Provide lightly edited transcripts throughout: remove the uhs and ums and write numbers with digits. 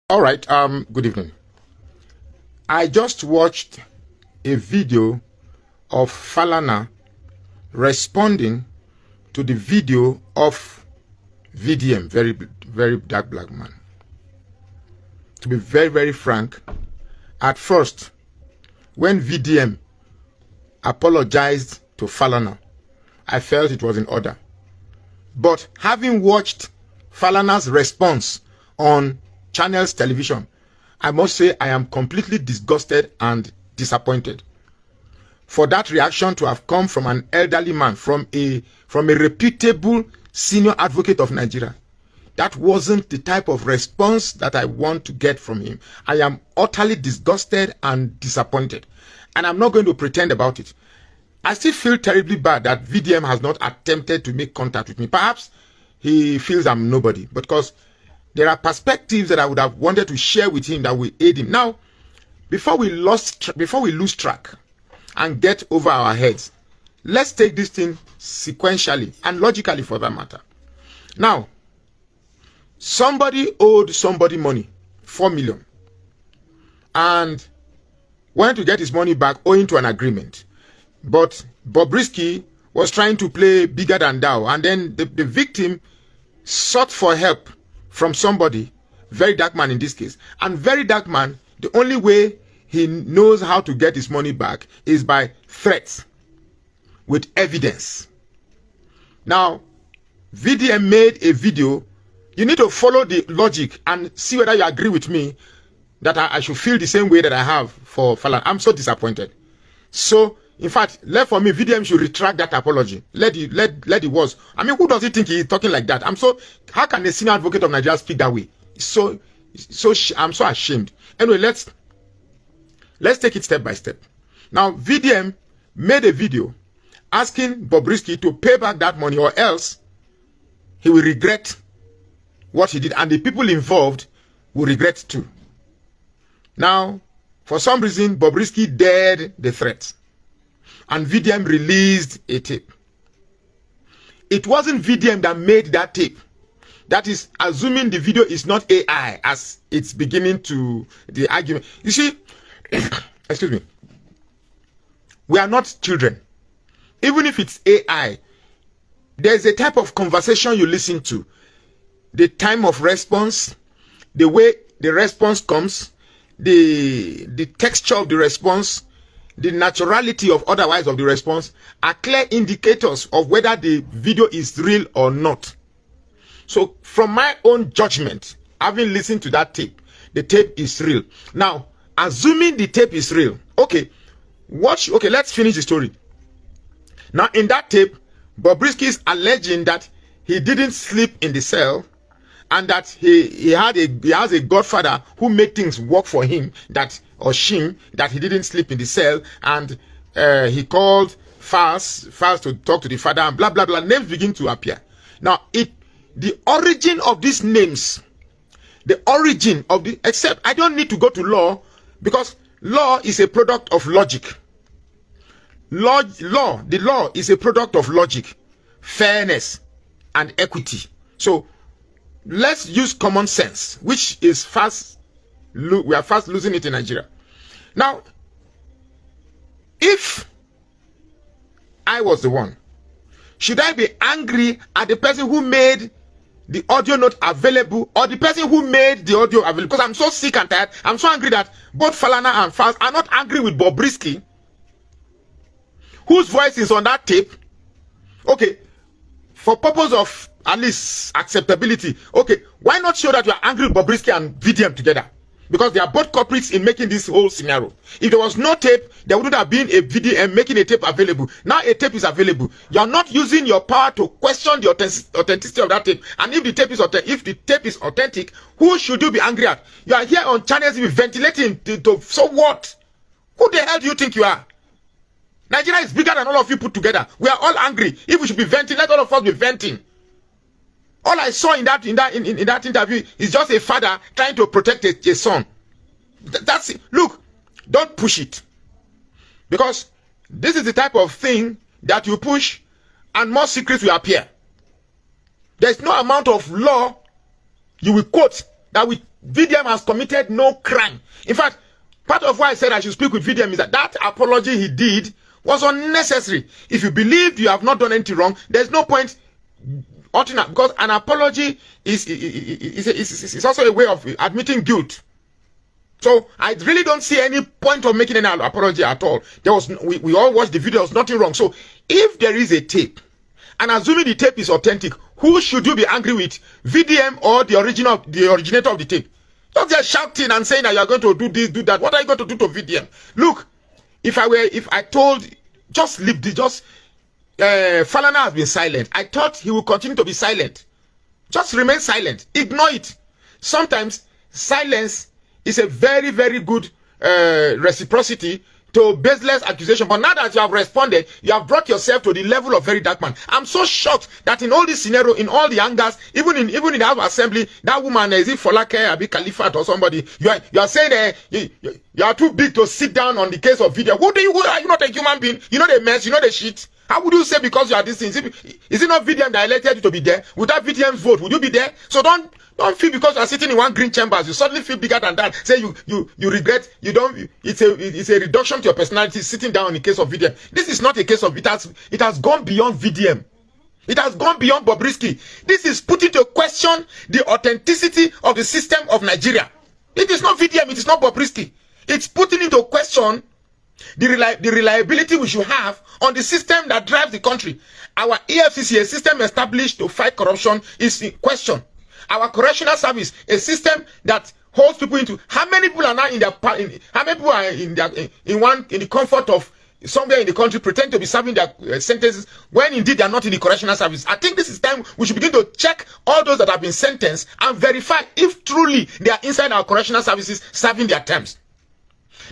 All right, good evening. I just watched a video of Falana responding to the video of VDM, very dark black man. To be very frank, at first, when VDM apologized to Falana, I felt it was in order. But having watched Falana's response on Channels Television, I must say I am completely disgusted and disappointed. For that reaction to have come from an elderly man, from a reputable senior advocate of Nigeria, that wasn't the type of response that I want to get from him. I am utterly disgusted and disappointed, and I'm not going to pretend about it. I still feel terribly bad that VDM has not attempted to make contact with me. Perhaps he feels I'm nobody, because there are perspectives that I would have wanted to share with him that will aid him. Now, before we lose track and get over our heads, let's take this thing sequentially and logically for that matter. Now, somebody owed somebody money, 4 million, and wanted to get his money back owing to an agreement. But Bobrisky was trying to play bigger than thou, and then the victim sought for help from somebody, very dark man in this case. And very dark man, the only way he knows how to get his money back is by threats with evidence. Now, VDM made a video. You need to follow the logic and see whether you agree with me that I should feel the same way that I have for Falana. I'm so disappointed. So, in fact, left for me, VDM should retract that apology. Let it was. I mean, who does he think he's talking like that? How can a senior advocate of Nigeria speak that way? I'm so ashamed. Anyway, let's take it step by step. Now, VDM made a video asking Bobrisky to pay back that money, or else he will regret what he did, and the people involved will regret too. Now, for some reason, Bobrisky dared the threat, and VDM released a tape. It wasn't VDM that made that tape. That is assuming the video is not AI, as it's beginning to the argument. You see, excuse me, we are not children. Even if it's AI, there's a type of conversation you listen to, the time of response, the way the response comes, the texture of the response, the naturality of otherwise of the response are clear indicators of whether the video is real or not. So from my own judgment, having listened to that tape, the tape is real. Now, assuming the tape is real, okay, let's finish the story. Now, in that tape, Bobrisky is alleging that he didn't sleep in the cell, and that he has a godfather who made things work for him, that he didn't sleep in the cell, and he called Fars to talk to the father, and blah blah blah. Names begin to appear. Now, the origin of these names, except I don't need to go to law, because law is a product of logic. The law is a product of logic, fairness, and equity. So let's use common sense, which is we are fast losing it in Nigeria. Now, if I was the one, should I be angry at the person who made the audio note available, or the person who made the audio available? Because I'm so sick and tired. I'm so angry that both Falana and Fars are not angry with Bobrisky, whose voice is on that tape. Okay, for purpose of at least acceptability, okay, why not show that you are angry with Bobrisky and VDM together? Because they are both culprits in making this whole scenario. If there was no tape, there wouldn't have been a VDM making a tape available. Now a tape is available. You are not using your power to question the authenticity of that tape. And if the tape is authentic, who should you be angry at? You are here on channels ventilating so what? Who the hell do you think you are? Nigeria is bigger than all of you put together. We are all angry. If we should be venting, let all of us be venting. All I saw in that interview is just a father trying to protect a son. That's it. Look, don't push it, because this is the type of thing that you push and more secrets will appear. There's no amount of law you will quote that VDM has committed no crime. In fact, part of why I said I should speak with VDM is that apology he did was unnecessary. If you believe you have not done anything wrong, there's no point because an apology is also a way of admitting guilt. So I really don't see any point of making any apology at all. We all watched the video. There was nothing wrong. So if there is a tape, and assuming the tape is authentic, who should you be angry with, VDM or the originator of the tape? Not just shouting and saying that you are going to do this, do that. What are you going to do to VDM? Look, if I told, just leave this, Falana has been silent. I thought he would continue to be silent. Just remain silent. Ignore it. Sometimes silence is a very, very good reciprocity to baseless accusation. But now that you have responded, you have brought yourself to the level of very dark man. I'm so shocked that in all this scenario, in all the angers, even in the House Assembly, that woman, is it Folake, Abi Khalifat or somebody, you are saying you are too big to sit down on the case of video. Who are you not a human being? You know the mess, you know the shit. How would you say because you are this thing? Is it not VDM that elected you to be there? Without VDM's vote, would you be there? So don't feel because you are sitting in one green chambers, you suddenly feel bigger than that. Say you regret, you don't, it's a reduction to your personality sitting down in the case of VDM. This is not a case of, it has gone beyond VDM. It has gone beyond Bobrisky. This is putting to question the authenticity of the system of Nigeria. It is not VDM, it is not Bobrisky. It's putting into question the reliability we should have on the system that drives the country. Our EFCC, a system established to fight corruption, is in question. Our correctional service, a system that holds people into, how many people are now in the comfort of somewhere in the country pretend to be serving their sentences when indeed they are not in the correctional service? I think this is time we should begin to check all those that have been sentenced and verify if truly they are inside our correctional services serving their terms.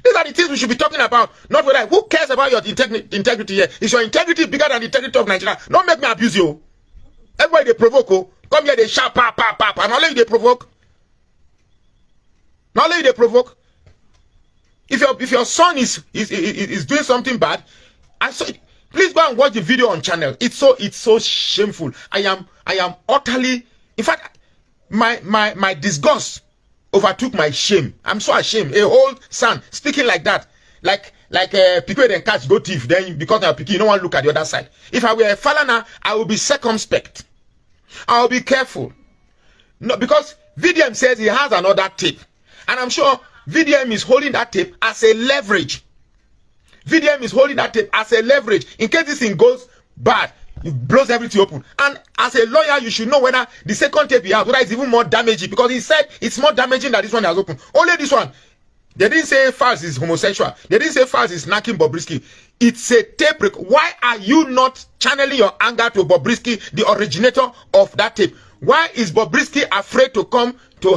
These are the things we should be talking about, not whether who cares about your integrity here. Is your integrity bigger than the integrity of Nigeria? Don't make me abuse you. Everybody they provoke. Oh. Come here, they shout, pa, and all of you they provoke. Not only they provoke. If your son is doing something bad, please go and watch the video on channel. It's so shameful. I am utterly, in fact, my disgust overtook my shame. I'm so ashamed. A whole son speaking like that, like people then catch go thief. Then because they are picking, you don't want to look at the other side. If I were a Falana, I would be circumspect. I will be careful. No, because VDM says he has another tape, and I'm sure VDM is holding that tape as a leverage. VDM is holding that tape as a leverage in case this thing goes bad. It blows everything open. And as a lawyer, you should know whether the second tape he has, whether it's even more damaging, because he said it's more damaging than this one has opened. Only this one. They didn't say Falz is homosexual. They didn't say Falz is knocking Bobrisky. It's a tape. Why are you not channeling your anger to Bobrisky, the originator of that tape? Why is Bobrisky afraid to come to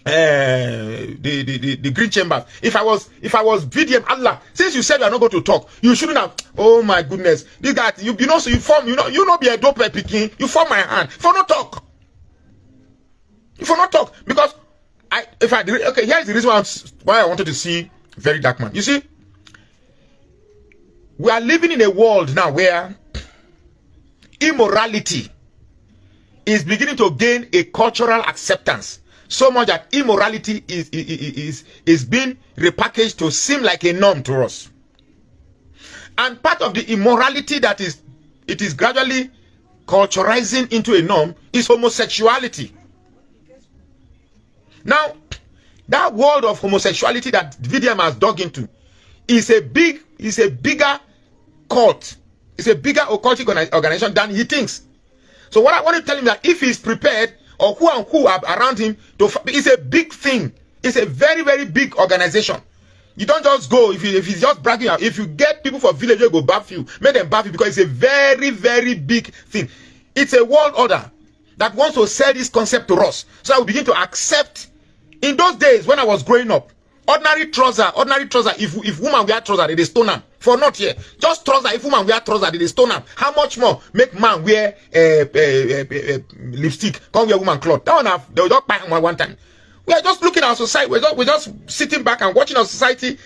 the green chambers? If I was VDM, Allah, since you said you are not going to talk, you shouldn't have. Oh my goodness, this guy, you know, so you know be a dope picking. You form my hand for not talk. For not talk, because okay, here's the reason why I wanted to see Very Dark Man. You see, we are living in a world now where immorality is beginning to gain a cultural acceptance. So much that immorality is being repackaged to seem like a norm to us. And part of the immorality that it is gradually culturalizing into a norm is homosexuality. Now, that world of homosexuality that VDM has dug into is a bigger cult. It's a bigger occultic organization than he thinks. So what I want to tell him that if he's prepared, or who and who are around him, it's a big thing. It's a very, very big organization. You don't just go if he's just bragging out. If you get people for village, you go baff you. Make them baff you because it's a very, very big thing. It's a world order that wants to sell this concept to us. So I will begin to accept. In those days when I was growing up, ordinary trouser, if woman wear trouser, they stone them. For not here. Just trouser, if woman wear trouser, they stone them. How much more make man wear lipstick, come wear woman cloth? That one they'll just buy one time. We are just looking at our society, we're just sitting back and watching our society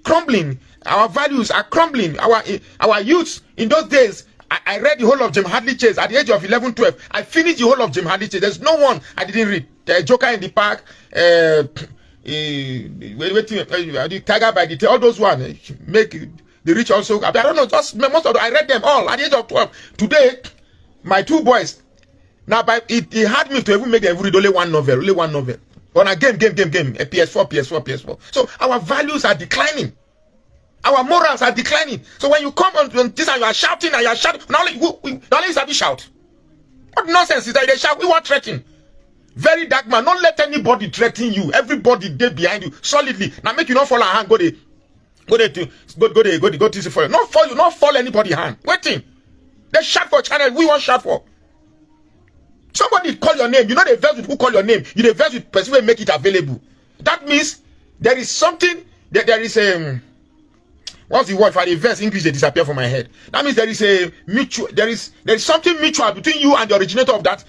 crumbling. Our values are crumbling. Our youths in those days, I read the whole of James Hadley Chase at the age of 11, 12. I finished the whole of James Hadley Chase. There's no one I didn't read. the Joker in the park, the Tiger by the tail, all those ones make the rich also. I don't know, just most of them, I read them all at the age of 12. Today, my two boys, now it had me to even make them read only one novel. On a game, a PS4. So our values are declining. Our morals are declining. So when you come on this and you are shouting, not only you have to shout. What nonsense is that they shout? We want threatening. Very dark man. Don't let anybody threaten you. Everybody there behind you solidly. Now make you not fall a hand. Go to fall. Not fall anybody hand. Waiting. They shout for channel. We want shout for. Somebody call your name. You know the verse with who call your name. You the verse with person will make it available. That means there is something. There is a what's the word for the verse English? They disappear from my head. That means there is a mutual. There is something mutual between you and the originator of that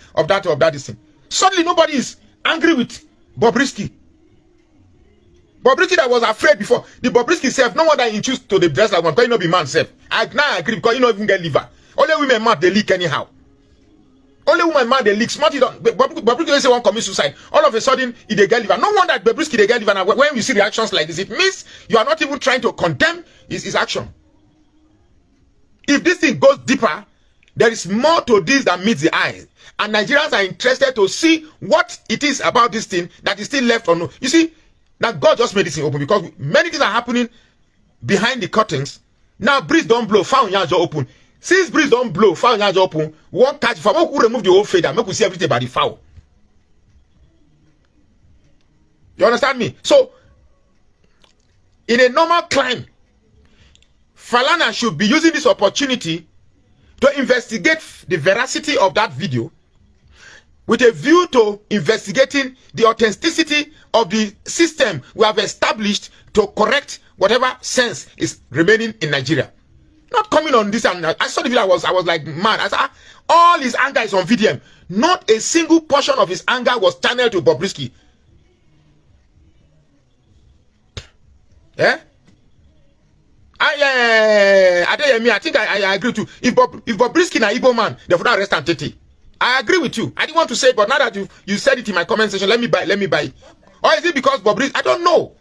thing. Suddenly nobody is angry with Bobrisky. Bobrisky that was afraid before. The Bobrisky self, no one that introduced to the dress like one, because you not be man self. I now agree because you don't even get liver. Only women man they leak anyhow. Only woman man they leak. Smart you don't. Bobrisky say one commit suicide. All of a sudden he they get liver. No wonder Bobrisky they get liver. Now when you see reactions like this, it means you are not even trying to condemn his action. If this thing goes deeper, there is more to this than meets the eye. And Nigerians are interested to see what it is about this thing that is still left unknown. You see, that God just made this thing open because many things are happening behind the curtains. Now breeze don't blow, found yards are open. Since breeze don't blow, found yards open, one catch for who remove the whole fader, make we see everything by the foul. You understand me? So, in a normal climb, Falana should be using this opportunity to investigate the veracity of that video with a view to investigating the authenticity of the system we have established to correct whatever sense is remaining in Nigeria. Not coming on this, and I saw the video, I was like, man, I said, all his anger is on VDM. Not a single portion of his anger was channeled to Bobrisky. Yeah? I think I agree too. If Bobrisky na Igbo man, they would arrest and Tete. I agree with you. I didn't want to say it, but now that you said it in my comment section, let me buy it. Or is it because Bobrisky? I don't know.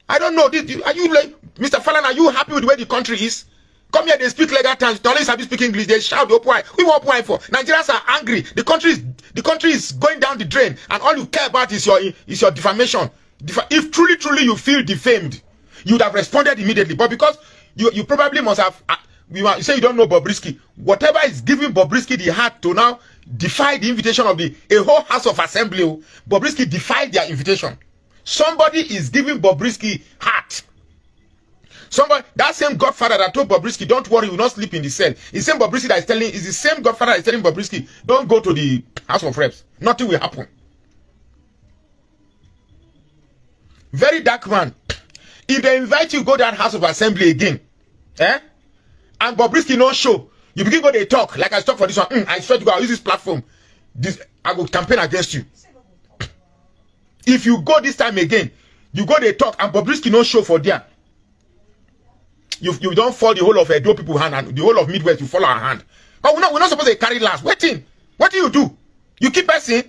Are you like Mr. Falana? Are you happy with the way the country is? Come here, they speak legal terms. Don't let speak English. They shout, "Why? We want why for?" Nigerians are angry. The country is going down the drain, and all you care about is your defamation. If truly you feel defamed, you would have responded immediately. But because you probably must have, you say you don't know Bobrisky. Whatever is giving Bobrisky the heart to now defy the invitation of a whole House of Assembly, Bobrisky defied their invitation. Somebody is giving Bobrisky heart. Somebody, that same Godfather that told Bobrisky, don't worry, you will not sleep in the cell. It's the same Bobrisky that is the same Godfather that is telling Bobrisky, don't go to the House of Reps. Nothing will happen. Very dark man. If they invite you, go to that House of Assembly again, and Bobrisky no show, you begin go they talk, like I talk for this one, I swear to God, I'll use this platform. I will campaign against you. If you go this time again, you go they talk, and Bobrisky no show for there. You don't fall the whole of Edo people hand, and the whole of Midwest, you follow our hand. But we're not supposed to carry last. Waiting. What do? You keep pressing.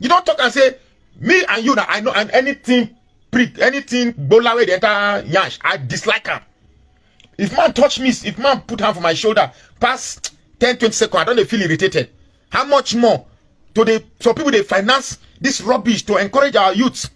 You don't talk and say, me and you, I know, and anything Bolawe the entire Yash, I dislike him. If man touch me, if man put hand for my shoulder, past 10-20 seconds, I don't feel irritated. How much more? So people they finance this rubbish to encourage our youth.